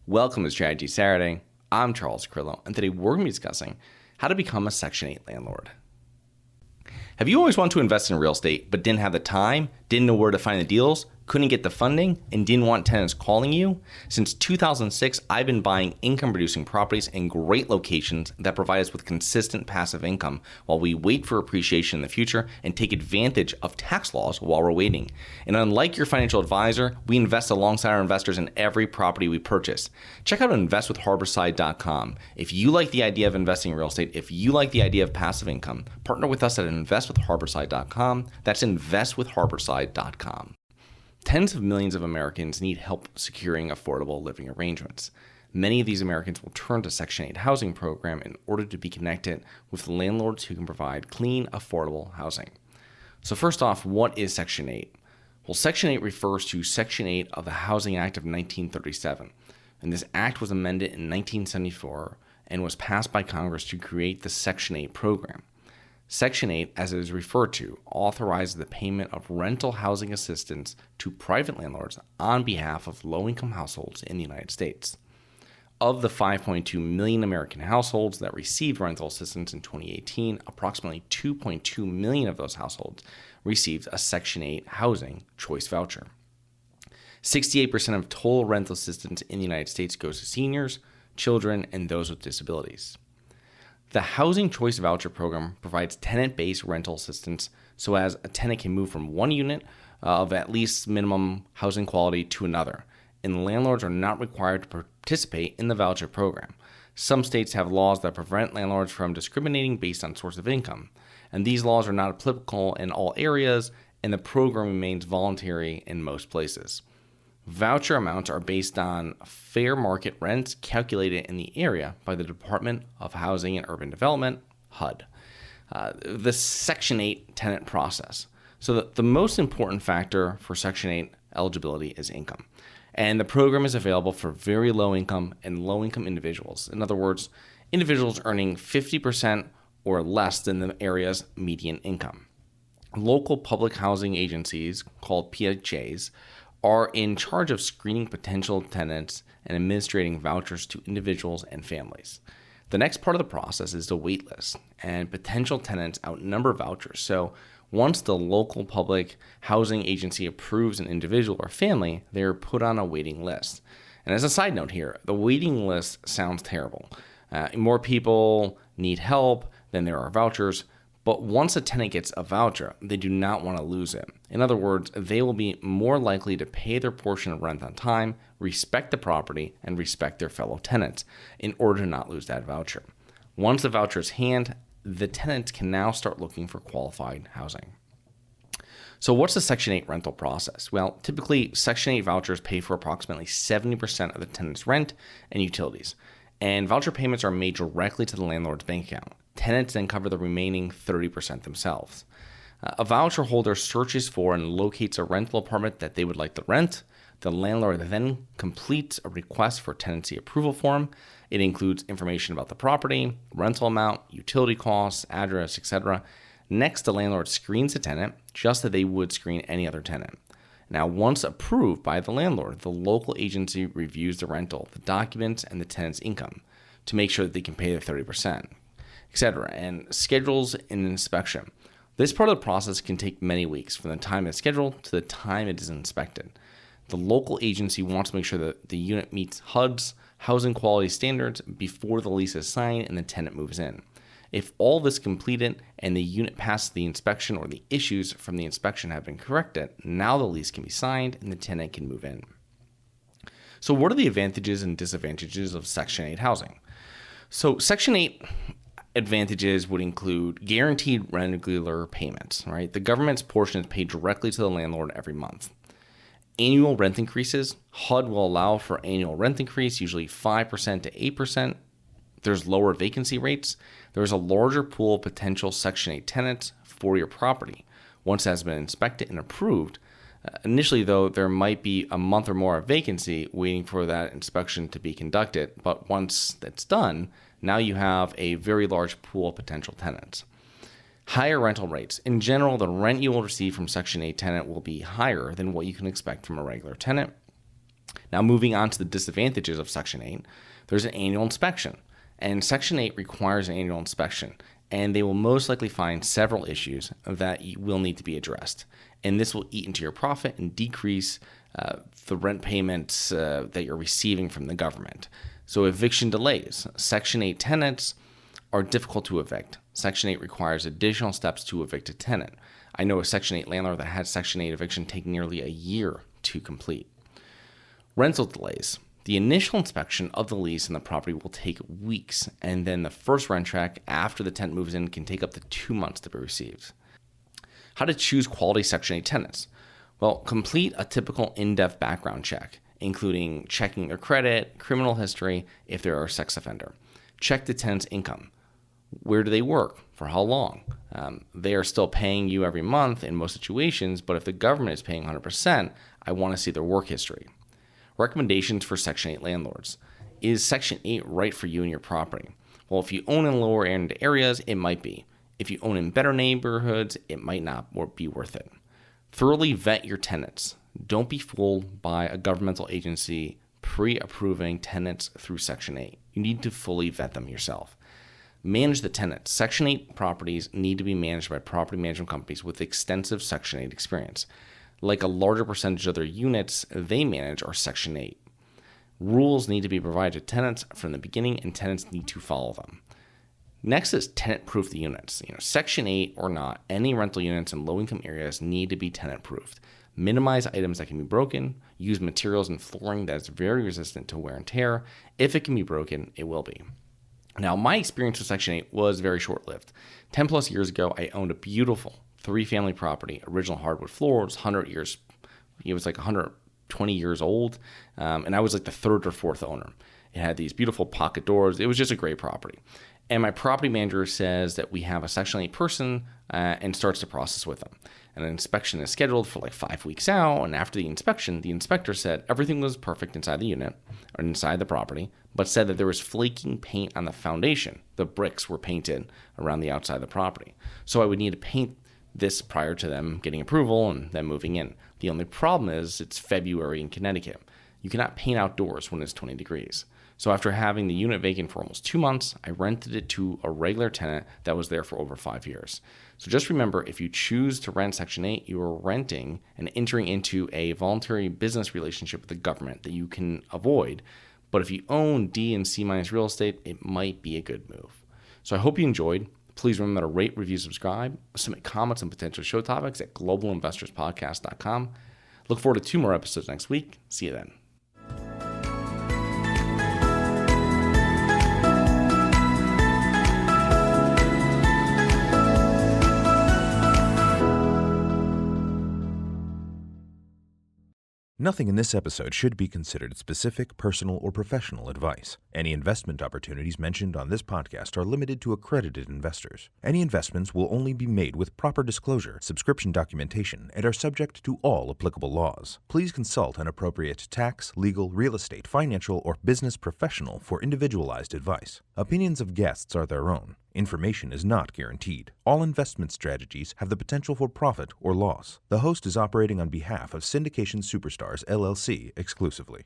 Welcome to Strategy Saturday. I'm Charles Carillo, and today we're going to be discussing how to become a Section 8 landlord. Have you always wanted to invest in real estate but didn't have the time, didn't know where to find the deals, couldn't get the funding, and didn't want tenants calling you? Since 2006, I've been buying income-producing properties in great locations that provide us with consistent passive income while we wait for appreciation in the future and take advantage of tax laws while we're waiting. And unlike your financial advisor, we invest alongside our investors in every property we purchase. Check out investwithharborside.com. If you like the idea of investing in real estate, if you like the idea of passive income, partner with us at investwithharborside.com. That's investwithharborside.com. Tens of millions of Americans need help securing affordable living arrangements. Many of these Americans will turn to Section 8 housing program in order to be connected with landlords who can provide clean, affordable housing. So first off, what is Section 8? Well, Section 8 refers to Section 8 of the Housing Act of 1937. And this act was amended in 1974 and was passed by Congress to create the Section 8 program. Section 8, as it is referred to, authorizes the payment of rental housing assistance to private landlords on behalf of low-income households in the United States. Of the 5.2 million American households that received rental assistance in 2018, approximately 2.2 million of those households received a Section 8 housing choice voucher. 68% of total rental assistance in the United States goes to seniors, children, and those with disabilities. The Housing Choice Voucher Program provides tenant-based rental assistance so as a tenant can move from one unit of at least minimum housing quality to another, and landlords are not required to participate in the voucher program. Some states have laws that prevent landlords from discriminating based on source of income, and these laws are not applicable in all areas, and the program remains voluntary in most places. Voucher amounts are based on fair market rents calculated in the area by the Department of Housing and Urban Development, HUD. The Section 8 tenant process. So the most important factor for Section 8 eligibility is income. And the program is available for very low income and low income individuals. In other words, individuals earning 50% or less than the area's median income. Local public housing agencies, called PHAs, are in charge of screening potential tenants and administrating vouchers to individuals and families. The next part of the process is the wait list, and potential tenants outnumber vouchers. So once the local public housing agency approves an individual or family, they are put on a waiting list. And as a side note here, the waiting list sounds terrible. More people need help than there are vouchers. But once a tenant gets a voucher, they do not want to lose it. In other words, they will be more likely to pay their portion of rent on time, respect the property, and respect their fellow tenants in order to not lose that voucher. Once the voucher is handed, the tenants can now start looking for qualified housing. So what's the Section 8 rental process? Well, typically, Section 8 vouchers pay for approximately 70% of the tenant's rent and utilities, and voucher payments are made directly to the landlord's bank account. Tenants then cover the remaining 30% themselves. A voucher holder searches for and locates a rental apartment that they would like to rent. The landlord then completes a request for tenancy approval form. It includes information about the property, rental amount, utility costs, address, etc. Next, the landlord screens the tenant just as they would screen any other tenant. Now, once approved by the landlord, the local agency reviews the rental, the documents, and the tenant's income to make sure that they can pay the 30%. etc., and schedules an inspection. This part of the process can take many weeks from the time it's scheduled to the time it is inspected. The local agency wants to make sure that the unit meets HUD's housing quality standards before the lease is signed and the tenant moves in. If all this is completed and the unit passes the inspection or the issues from the inspection have been corrected, now the lease can be signed and the tenant can move in. So what are the advantages and disadvantages of Section 8 housing? So Section 8 advantages would include guaranteed regular payments, right? The government's portion is paid directly to the landlord every month. Annual rent increases. HUD will allow for annual rent increase, usually 5% to 8%. There's lower vacancy rates. There's a larger pool of potential Section 8 tenants for your property once it has been inspected and approved. Initially, though, there might be a month or more of vacancy waiting for that inspection to be conducted, but once that's done, now you have a very large pool of potential tenants. Higher rental rates. In general, the rent you will receive from Section 8 tenant will be higher than what you can expect from a regular tenant. Now, moving on to the disadvantages of Section 8, there's an annual inspection. And Section 8 requires an annual inspection, and they will most likely find several issues that will need to be addressed. And this will eat into your profit and decrease the rent payments that you're receiving from the government. So eviction delays. Section 8 tenants are difficult to evict. Section 8 requires additional steps to evict a tenant. I know a Section 8 landlord that had Section 8 eviction take nearly a year to complete. Rental delays. The initial inspection of the lease and the property will take weeks, and then the first rent check after the tenant moves in can take up to 2 months to be received. How to choose quality Section 8 tenants? Well, complete a typical in-depth background check, including checking their credit, criminal history, if they are a sex offender. Check the tenant's income. Where do they work? For how long? They are still paying you every month in most situations, but if the government is paying 100%, I want to see their work history. Recommendations for Section 8 landlords. Is Section 8 right for you and your property? Well, if you own in lower end areas, it might be. If you own in better neighborhoods, it might not be worth it. Thoroughly vet your tenants. Don't be fooled by a governmental agency pre-approving tenants through Section 8. You need to fully vet them yourself. Manage the tenants. Section 8 properties need to be managed by property management companies with extensive Section 8 experience. Like a larger percentage of their units they manage are Section 8. Rules need to be provided to tenants from the beginning, and tenants need to follow them. Next is tenant-proof the units. Section 8 or not, any rental units in low-income areas need to be tenant-proofed. Minimize items that can be broken. Use materials and flooring that is very resistant to wear and tear. If it can be broken, it will be. Now, my experience with Section 8 was very short-lived. 10 plus years ago, I owned a beautiful 3-family property, original hardwood floors, 100 years. It was like 120 years old, and I was like the third or fourth owner. It had these beautiful pocket doors. It was just a great property. And my property manager says that we have a Section 8 person and starts the process with them. And an inspection is scheduled for like 5 weeks out. And after the inspection, the inspector said everything was perfect inside the unit or inside the property, but said that there was flaking paint on the foundation. The bricks were painted around the outside of the property. So I would need to paint this prior to them getting approval and them moving in. The only problem is it's February in Connecticut. You cannot paint outdoors when it's 20 degrees. So after having the unit vacant for almost 2 months, I rented it to a regular tenant that was there for over 5 years. So just remember, if you choose to rent Section 8, you are renting and entering into a voluntary business relationship with the government that you can avoid. But if you own D and C- real estate, it might be a good move. So I hope you enjoyed. Please remember to rate, review, subscribe, submit comments and potential show topics at globalinvestorspodcast.com. Look forward to 2 more episodes next week. See you then. Nothing in this episode should be considered specific, personal, or professional advice. Any investment opportunities mentioned on this podcast are limited to accredited investors. Any investments will only be made with proper disclosure, subscription documentation, and are subject to all applicable laws. Please consult an appropriate tax, legal, real estate, financial, or business professional for individualized advice. Opinions of guests are their own. Information is not guaranteed. All investment strategies have the potential for profit or loss. The host is operating on behalf of Syndication Superstars, LLC exclusively.